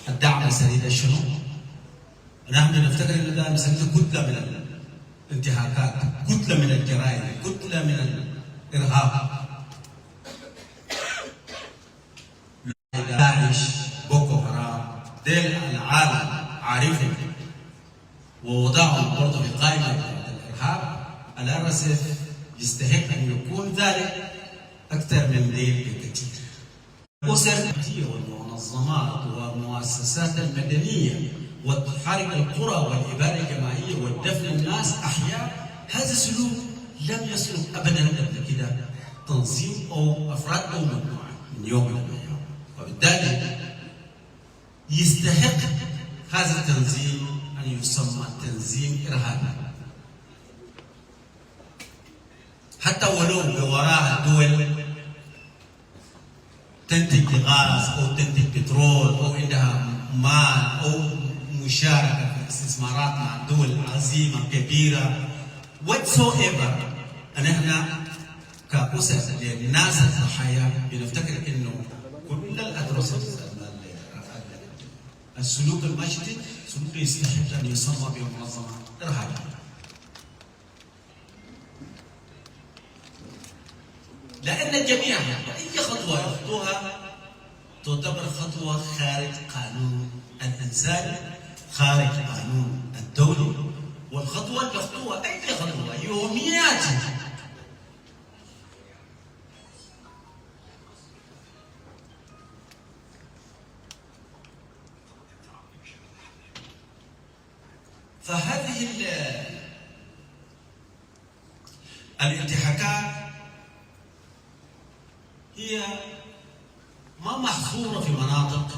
الدعم السريع شنو؟ نحن نفتكر ان ده نسميه كتله من الانتهاكات، كتله من الجرائم، كتله من الارهاب. داعش، بوكو حرام، ديل العالم عارفهم ووضعهم برضه في قائمه الارهاب. الRSF يستحق ان يكون ذلك اكثر من ديل بكثير. الأسر والمنظمات والمؤسسات المدنيه وحركه القرى والاباده الجماعيه ودفن الناس احياء، هذا سلوك لم يسلك ابدا قبل كده تنظيم او افراد او مجموعه من يوم من الايام، وبالتالي يستحق هذا التنظيم ان يسمى تنظيم ارهابي، حتى ولو بوراء الدول تنتج غاز او تنتج بترول او عندها مال او مشاركه في الاستثمارات مع دول عظيمه كبيره whatsoever. نحن كأسر للناس الضحايا بنفتكر انه كل الاتروسيتيز السلوك المجدي سلوك يستحق ان يسمى بمنظمه ارهابيه. لأن الجميع أي خطوة يخطوها تعتبر خطوة خارج قانون الإنساني، خارج قانون الدولي، والخطوة اللي يخطوها أي خطوة يوميات فهذه الانتهاكات هي ما محصورة في مناطق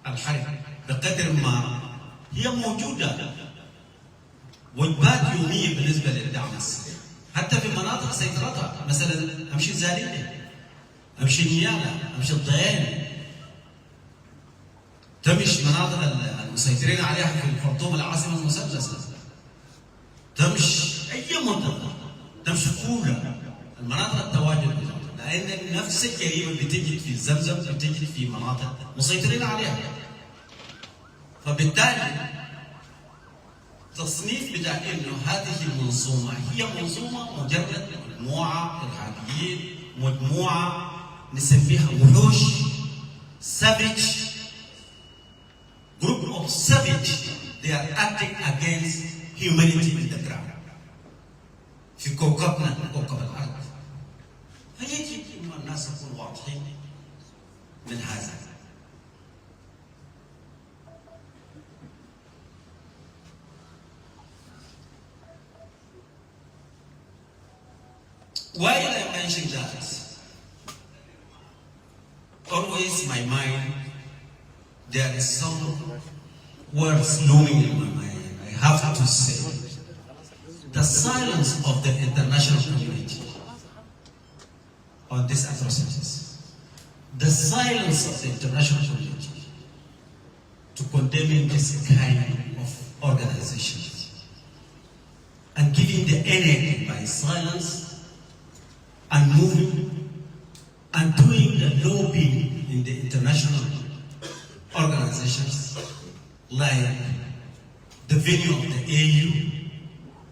الحرب بقدر ما هي موجودة وجبات يومية بالنسبة للدعم السريع، حتى في مناطق سيطرتها، مثلا أمشي الزالية، أمشي النيالة، أمشي الضيان، تمشي مناطق المسيطرين عليها في الخرطوم العاصمة المسدسة، تمشي أي منطقة، تمشي كولا المناطق التواجد، لأن نفس الجريمة بتجد في زمزم بتجد في مناطق مسيطرين عليها. فبالتالي تصنيف بتاع انه هذه المنظومه هي منظومه مجرد مجموعه ارهابيين، مجموعه نسميها وحوش، savage group of savage they are acting against humanity in the ground في كوكبنا كوكب الارض. فيجب ان الناس يكونوا واضحين من هذا. While I mention that, always in my mind there is some words looming in my mind. I have to say, the silence of the international community on these atrocities, the silence of the international community to condemning this kind of organizations and giving the energy by silence and moving and doing the lobbying in the international organizations like the venue of the AU,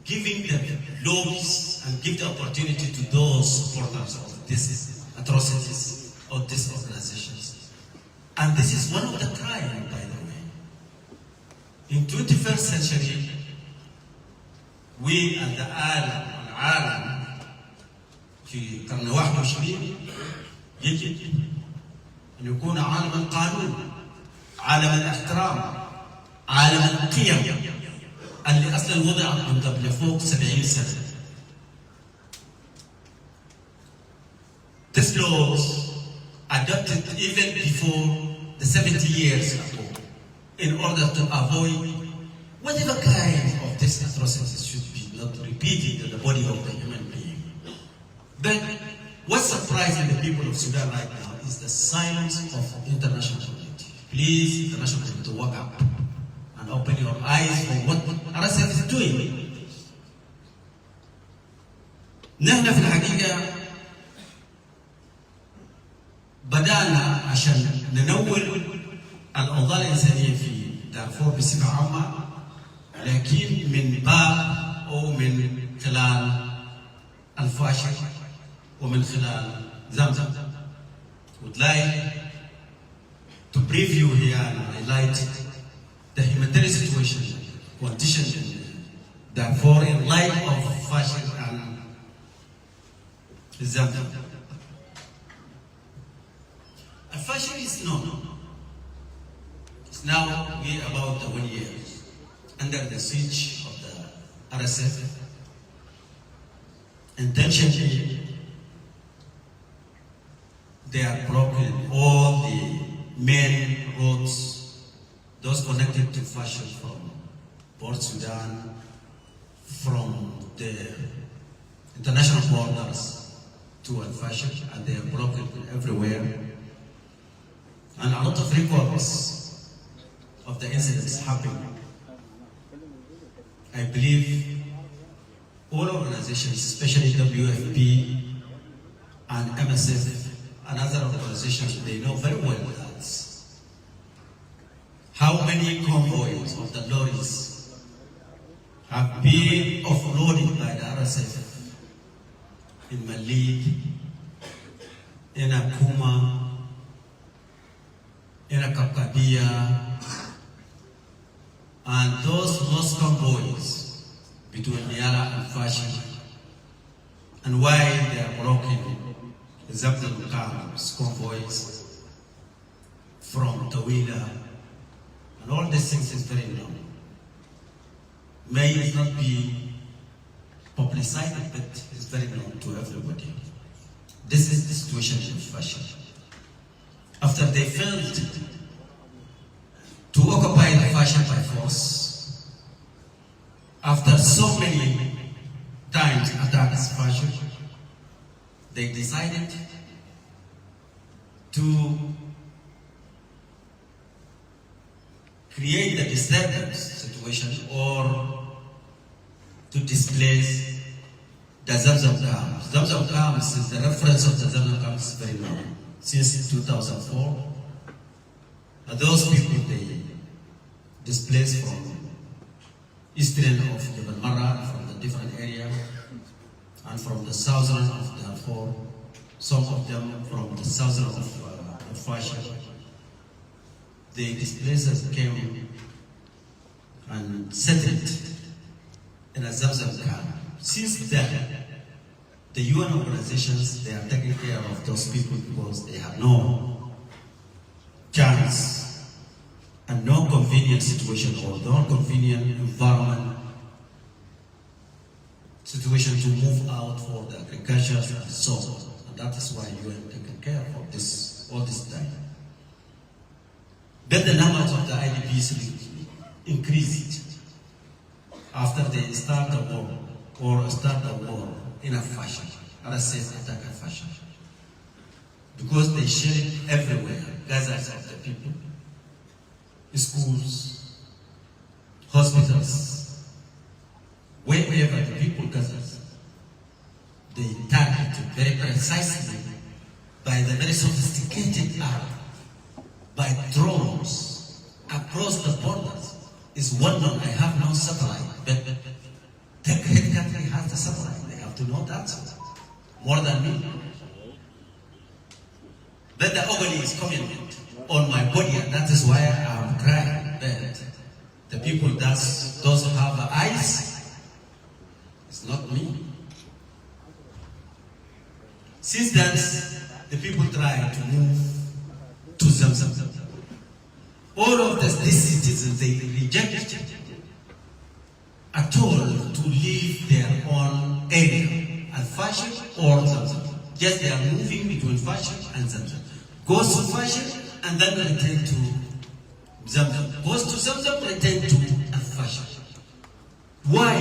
giving the lobbies and give the opportunity to those supporters of these atrocities of these organizations. And this is one of the crimes, by the way. In 21st century, we and the العالم في القرن 21 يجب أن يكون عالم القانون، عالم الاحترام، عالم القيم اللي أصلا وضعت من قبل فوق 70 سنة. This laws adopted even before the 70 years ago in order to avoid whatever kind of these atrocities should be not repeated in the body of the human being. But what's surprising the people of Sudan right now is the silence of international community. Please, international community, wake up and open your eyes for what RSF is doing. نحن في الحقيقة بدأنا عشان ننور الأوضاع الإنسانية في دارفور بصفة عامة، لكن من باب أو من خلال الفاشر ومن خلال زمزم. Would like to brief you here and highlight the humanitarian situation, condition in Darfur in light of fashion and Zamzam. A fashion is known. It's now we about 1 year under the siege of the RSF. Intentionally, they are blocking all the main roads, those connected to fashion from Port Sudan, from the international borders to Al-Fashir, and they are blocked everywhere. And a lot of records of the incidents happening. I believe all organizations, especially WFP and MSF and other organizations, they know very well that how many convoys of the lorries have been offloaded by the RSF in Malid, in Akuma, in Akapabia, and those lost convoys between Niala and Fashion, and why they are blocking the Zambia camps, convoys from Tawila, and all these things is very long. May it not be publicized, but it's very known to everybody. This is the situation in Fashion. After they failed to occupy the Fashion by force, after so many times attacks Fashion, they decided to create the disturbance situation or to displace the Zamzam camps. Zamzam camps is the reference of the Zamzam camps is very long. Since 2004, those people they displaced from eastern of Jabal Marra, from the different area, and from the southern of Darfur, some of them from the southern of Fasher. The displacers came and settled in a Zamzam camp. Since then, the UN organizations, they are taking care of those people because they have no chance and no convenient situation or no convenient environment situation to move out for the agriculture and so on. And that is why UN taking care of this all this time. Then the numbers of the IDPs increased after they start the war or start the war in a fashion, a safe attack a fashion. Because they share it everywhere, Gaza's of the people, schools, hospitals, wherever the people gather, they target very precisely by the very sophisticated arm, by drones across the borders. Is well known. I have no satellite, but the great country has the satellite. They have to know that more than me. But the agony is coming on my body, and that is why I am crying. But the people those who have eyes, it's not me. Since then, the people try to move to Zamzam. All of these citizens, they reject at all to leave their own area, Al-Fashir or Zamzam. Just they are moving between Fashir and Zamzam. Goes to Fashir and then return to Zamzam. Goes to Zamzam, return to Al-Fashir. Why?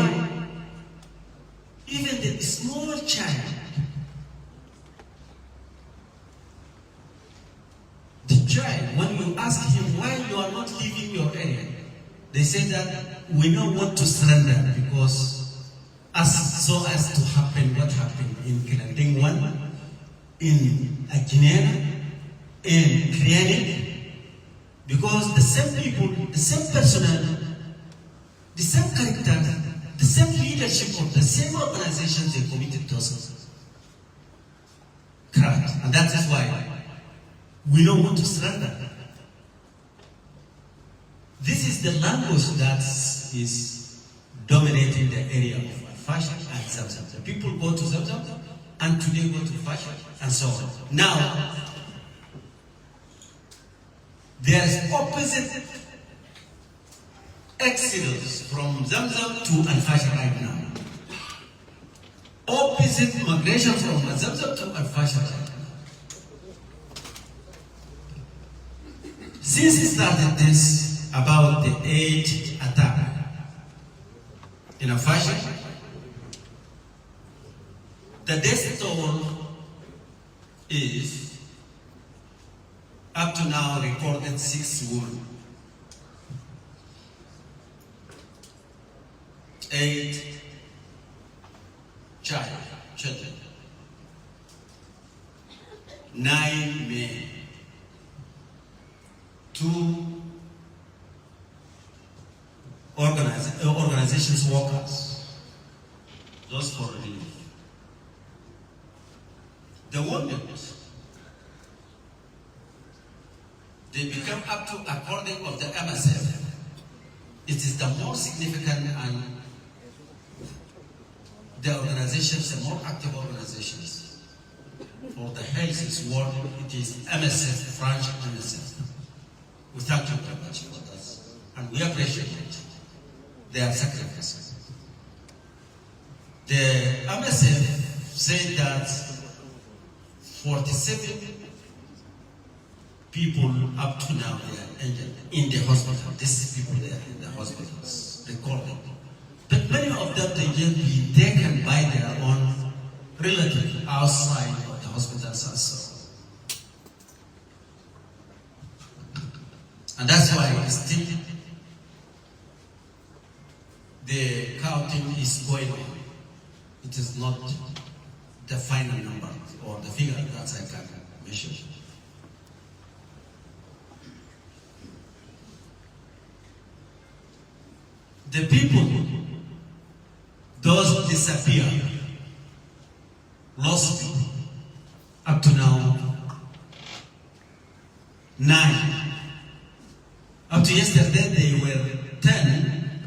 Even the small child, the child, when you ask him why you are not leaving your area, they say that we don't want to surrender because as so as to happen what happened in Kilanding 1, in Ajinera, in Kriyanik, Because the same people, the same personnel, the same character, the same leadership of the same organizations they committed those crimes. And that is why we don't want to surrender. This is the language that is dominating the area of Fasher and Zamzam. The people go to Zamzam and today go to Fasher and so on. Now, there is opposite exodus from Zamzam to Al-Fasher right now. Opposite migration from Zamzam to Al-Fasher right now. Since he started this about the 8th attack in Al-Fasher, the death toll is up to now recorded 6 women, 8 children, 9 men, 2 organizations workers, those for relief. The wounded, they become up to, according of the MSF, it is the more significant and the organizations, the more active organizations for the health is world, it is MSF, French MSF. We thank you very much for that, and we appreciate it. Their sacrifices. The MSF said that 47 people up to now they are injured in the hospital. These people there in the hospitals recorded. But many of them they just be taken by their own relatives outside of the hospitals also. And that's why still the counting is going on. It is not the final number or the figure that I can measure. The people, those disappear, lost people, up to now, 9. Up to yesterday they were 10,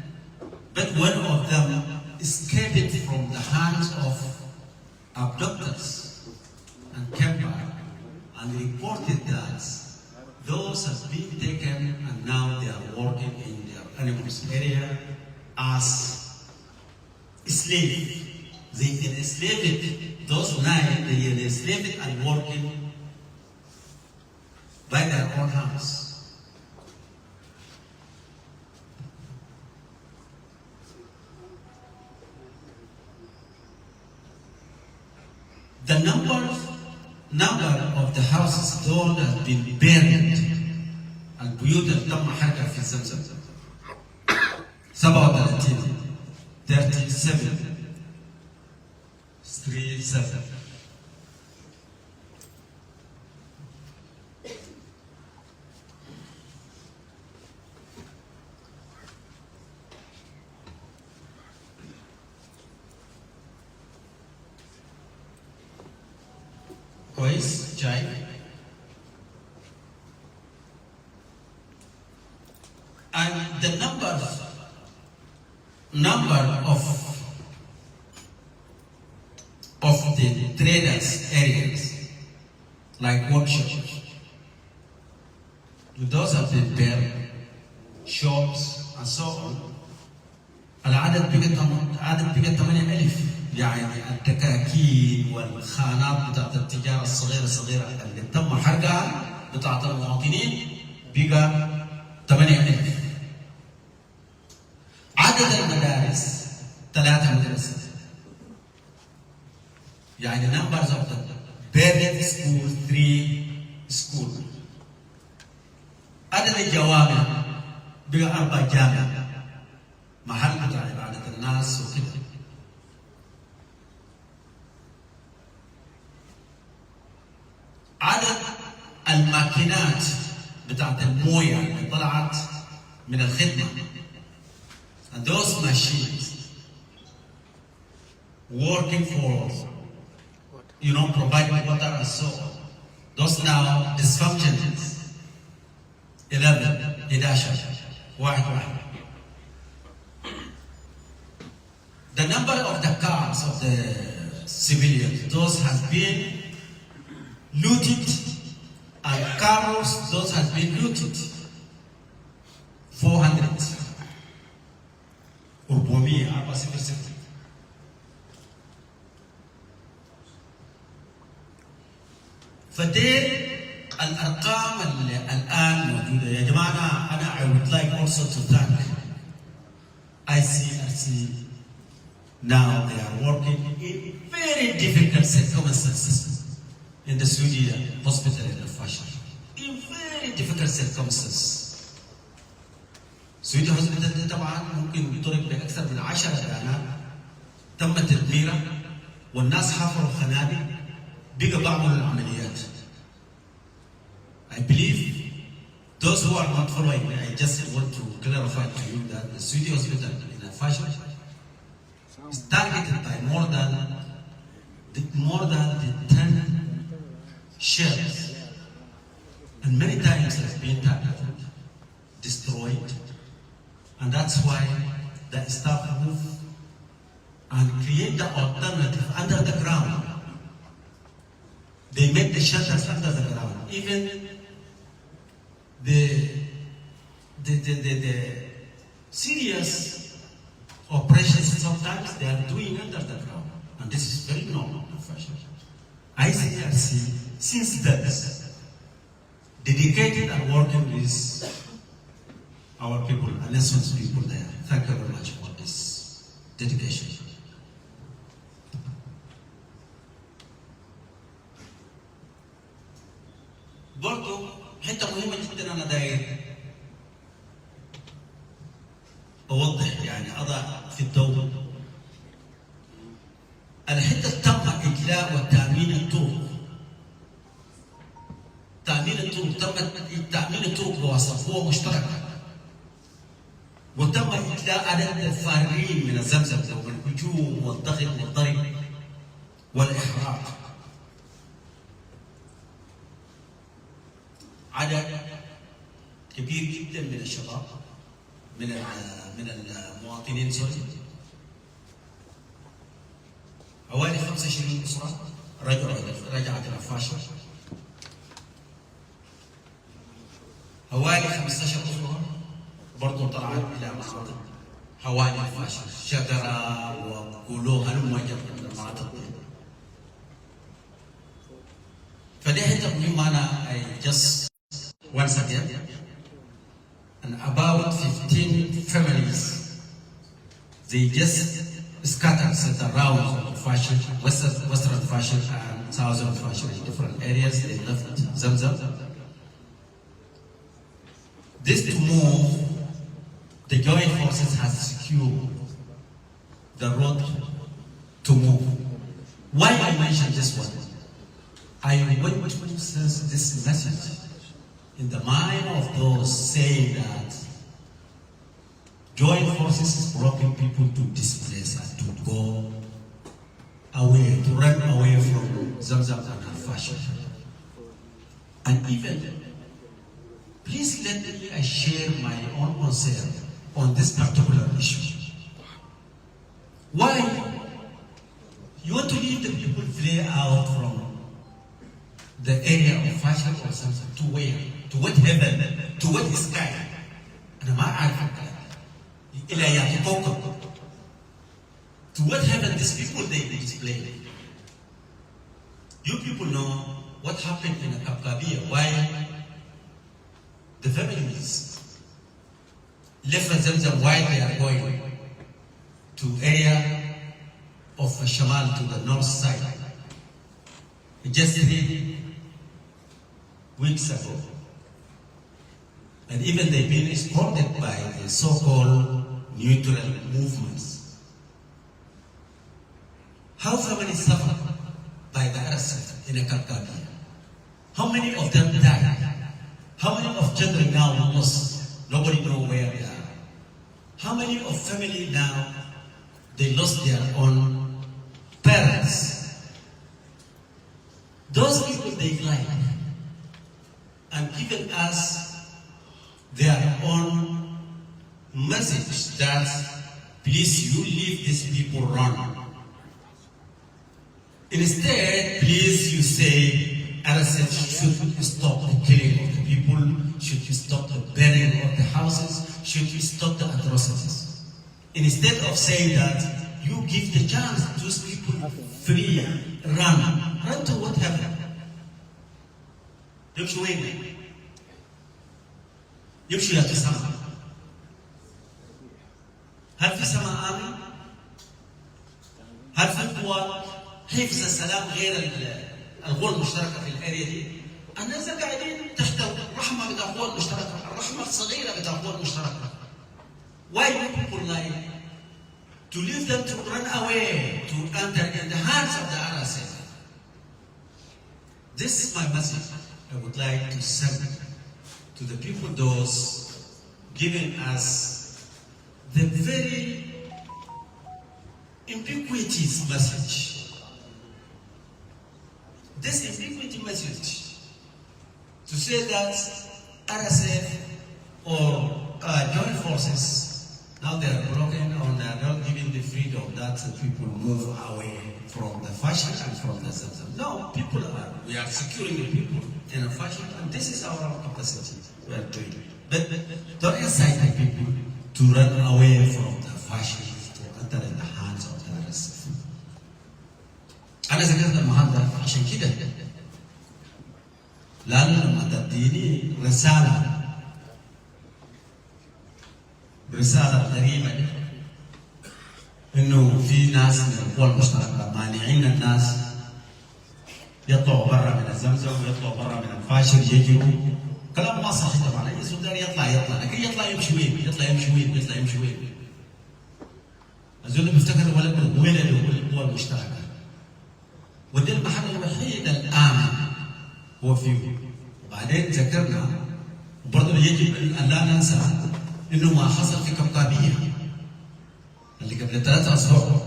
but one of them escaped from the hands of abductors and came back and reported that those have been taken and now they are working in their animals area as slaves. They enslaved those 9, they enslaved and working by their own hands. The number of the houses though have been burned البيوت اللي تم حرقها في زمزم 37 كويس جاي and the number of the traders areas like workshops, those have been burned, shops and so on. العدد بقى 8000 يعني التكاكين والخانات بتاعت التجاره الصغيره اللي تم حرقها بتاعت المواطنين بقى 8000. عدد المدارس 3 مدرسة. يعني numbers of the buried school 3 school. عدد الجوامع بقى 4 جامع محل بتاع عبادة الناس وكده. عدد الماكينات بتاعت المويه اللي طلعت من الخدمه. And those machines working for, providing water and so on. Those now dysfunctions. 11 واحد. The number of the cars of the civilians, those has been looted, and cars, those has been looted. 400. فدير الأرقام اللي الآن موجودة يا جماعة. أنا I would like also to thank ICRC. Now they are working in very difficult circumstances in the Swedish hospital in الفاشر. In very difficult circumstances. Swedish hospital طبعا ممكن يطرق بأكثر من 10 دعانات تم تدميرها والناس حفروا خنادق بقى بعملوا العمليات. I believe those who are not following, I just want to clarify to you that the Swedish hospital in الفاشر is targeted by more than the 10 shells, and many times has been targeted, destroyed, and that's why the staff move and create the alternative under the ground. They make the shelters under the ground. Even the serious operations sometimes they are doing under the ground, and this is very normal in fashion. ICRC since then dedicated and working with our people and Nelson's people there. Thank you very much for this dedication. برضو حتة مهمة جدا أنا داير أوضح، يعني أضع في الضوء الحتة تم إجلاء وتأمين الطرق. تأمين الطرق تم تأمين الطرق بواسطة هو مشترك، وتم إجلاء عدد الفارين من الزمزم والهجوم والضغط والضرب والإحراق. عدد كبير جدا من الشباب من المواطنين حوالي 25 أسرة رجعت إلى الفاشر. حوالي 15 أسرة برضو طلعت إلى مناطق حوالي الفاشر، شجرة وقولوا هلم جنب المناطق دي. فدي حتة مهمة. أنا I just once again, and about 15 families, they just scattered around Fasher, western Fasher and southern Fasher in different areas. They left Zamzam. This to move, the joint forces has secured the road to move. Why I mention this one? I want to sense this message in the mind of those saying that joint forces is blocking people to displace and to go away, to run away from Zamzam and Al-Fashir. And even, please let me share my own concern on this particular issue. Why? You want to leave the people flee out from the area of Fashir or Zamzam to where? To what heaven? To what sky? أنا ما أعرف إلى يعني كوكب. To what heaven these people they display? You people know what happened in Kapkabia. Why the families left Zamzam while they are going to area of Shamal to the north side. Just 3 weeks ago. And even they've been escorted by the so-called neutral movements. How families suffer by the arrest in a Kapkabia? How many of them died? How many of children now lost? Nobody know where they are. How many of family now, they lost their own parents? Those people they like and given us their own message that please you leave these people run. Instead, please you say RSF should stop the killing of the people, should you stop the burning of the houses, should you stop the atrocities. Instead of saying that, you give the chance to those people free, run to what happened? يمشوا وين؟ يمشوا يا سما. هل في سماء آمن؟ هل في قوى حفظ السلام غير القوى المشتركة في الاريا دي؟ الناس قاعدين تحت الرحمة بتاع القوى المشتركة، الرحمة الصغيرة بتاع القوى المشتركة. Why do people like to leave them to run away, to enter in the hands of the RSF? This is my message I would like to send to the people, those giving us the very ambiguous message. This ambiguous message to say that RSF or joint forces, now they are broken or they are not giving the freedom that people move away from the fashion and from the Zmzm. No, we are securing the people in a fashion, and this is our capacity we are doing. But don't incite the people to run away from the fashion to enter in the hands of the RSF. أنا ذكرت المهندة عشان كده، لأن لما تديني رسالة غريبة إنه في ناس من القوى المشتركة مانعين الناس يطلعوا برا من الزمزم ويطلعوا برا من الفاشر يجروا. كلام ما صحيح طبعا، أي سودان يطلع لكن يطلع يمشي وين؟ الزول بيفتكر وين القوى المشتركة، وده المحل الوحيد الآمن هو فيه. وبعدين ذكرنا وبرضه يجب أن لا ننسى إنه ما حصل في كوكبية اللي قبل 3 أسبوع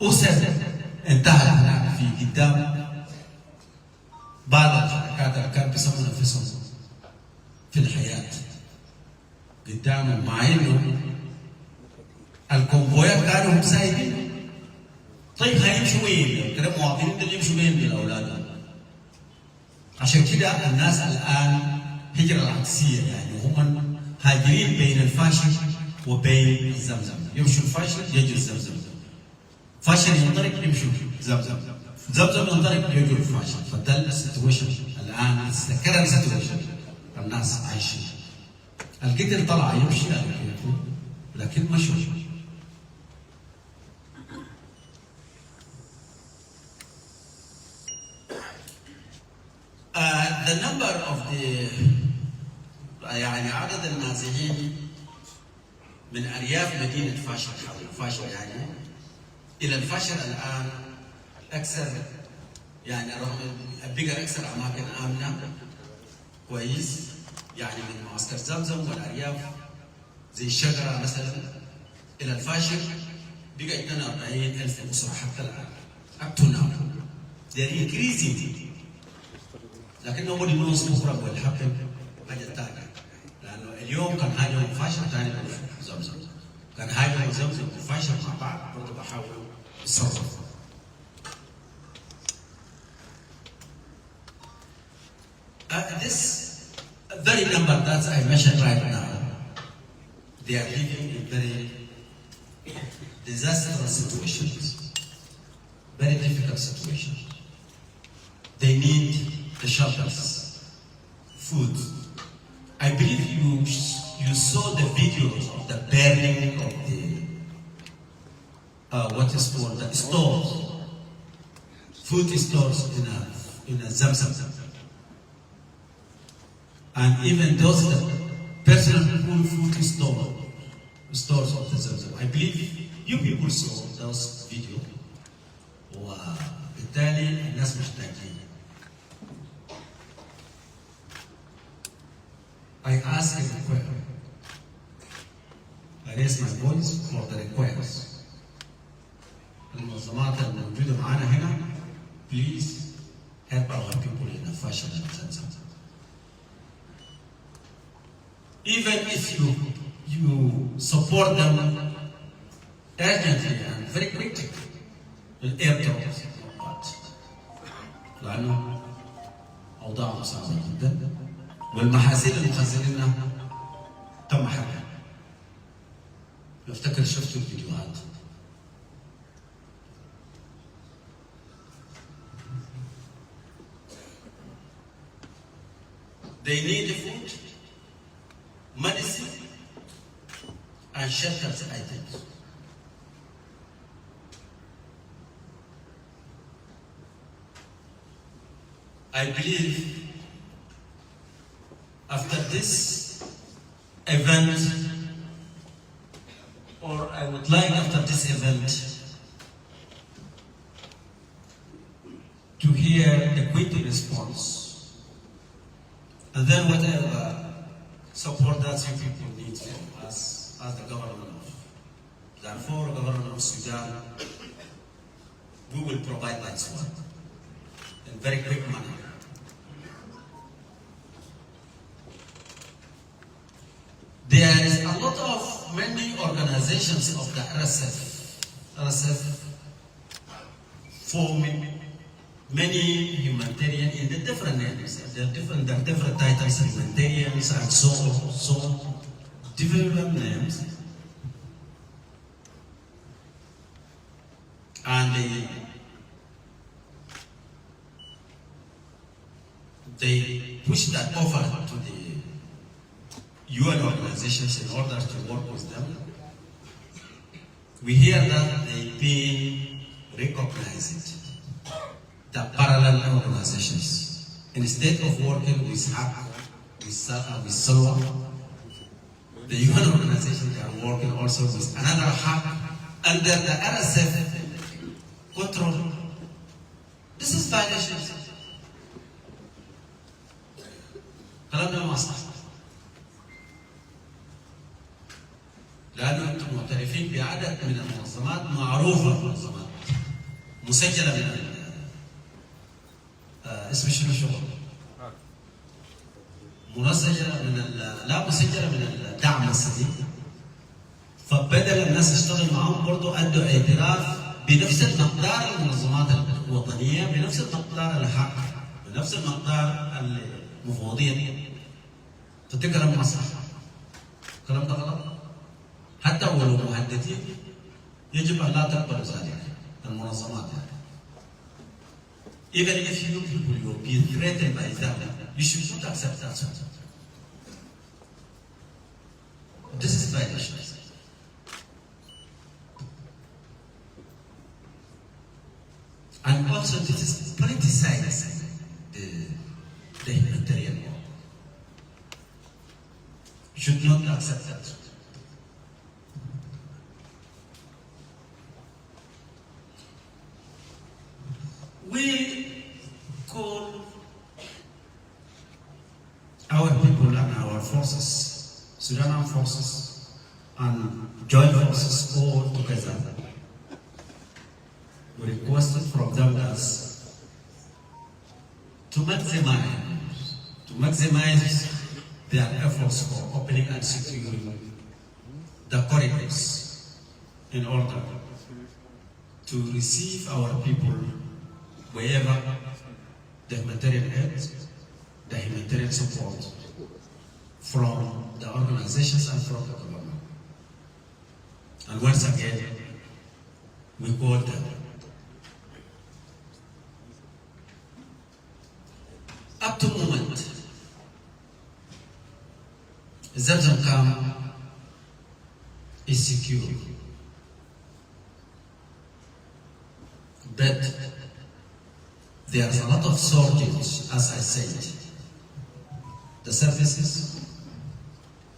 أسر انتهت هناك في قدام بعض الحركات اللي كانوا بيسموا نفسهم في الحياة قدامهم، مع إنه الكونفويات كانوا هم سايبين. طيب هيمشوا وين؟ كده مواطنين دول يمشوا وين بالأولاد؟ عشان كده الناس الآن هجرة العكسية، يعني هم هاجرين بين الفاشر وبين الزمزم، يمشوا الفاشر يجوا الزمزم، فاشر ينطلق يمشوا زمزم، زمزم ينطلق يجوا الفاشر. فده السيتويشن الآن، الكرنت سيتويشن الناس عايشين. القتل طلع يمشي لكن مشوا. The number of the يعني عدد النازحين من أرياف مدينة فاشر يعني إلى الفاشر الآن أكثر، يعني رغم بقى أكثر أماكن آمنة كويس، يعني من معسكر زمزم والأرياف زي الشجرة مثلا إلى الفاشر بقى 42,000 أسرة حتى الآن up to now. They're increasing. لكن nobody knows بكرة والحقب حاجة ثانية، لأنه اليوم كان هاجموا فاشر ثاني زمزم، كان هاجموا زمزم وفاشر مع بعض برضه بحاولوا يتصرفوا. This very number that I mentioned right now, they are living in very disastrous situations, very difficult situations. They need the shelters, food. I believe you saw the videos of the burning of the what is called the stores, food stores in a Zamzam, and even those personal food stores of the Zamzam. I believe you people saw those videos. وبالتالي الناس محتاجين. I ask a request. I raise my voice for the request. المنظمات الموجودة معانا هنا, please help our people in الفاشر and زمزم. Even if you support them urgently and very quickly, الairdrops, لأنه أوضاعهم صعبة جدا والمحاسن اللي مخزنينها تم حرقها. افتكر شفتوا الفيديوهات. They need food, medicine, and shelter items. I believe after this event, or I would like after this event to hear a quick response. And then whatever support that you people need from us as the government of Darfur, government of Sudan, we will provide that support in very quick manner. There is a lot of many organizations of the RSF forming many humanitarian in the different names. There are different titles, humanitarians and so different names. And they push that offer to the UN organizations in order to work with them. We hear that they've been recognized, the parallel organizations. Instead of working with HAC, with SOLWA, the UN organization, they are working also with another HAC under the RSF control. This is violation. كلامنا ما صح. لأنه أنتم معترفين بعدد من المنظمات معروفة، منظمات مسجلة من اسم شنو الشغل؟ مسجلة من لا مسجلة من الدعم السديد. فبدل الناس تشتغل معهم برضه أدوا اعتراف بنفس المقدار المنظمات الوطنية، بنفس المقدار الحق، بنفس المقدار المفوضية. فالكلام ما صح. الكلام ده غلط. حتى ولو مهددين يجب ان لا تقبلوا ذلك المنظمات يعني. Even if you people will be threatened by them, you should not accept that. This is violation. And also this is politicizing the humanitarian work. You should not accept that. We call our people and our forces, Sudan Armed Forces and joint forces all together. We requested from them as to maximize their efforts for opening and securing the corridors in order to receive our people wherever the humanitarian aid, the humanitarian support from the organizations and from the government. And once again, we call them. Up to the moment, Zmzm camp is secure. But there's a lot of shortage, as I said. The services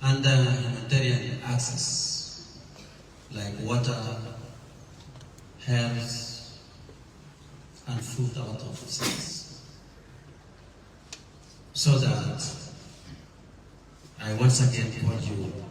and the humanitarian access, like water, health, and food, a lot of things. So that I once again call you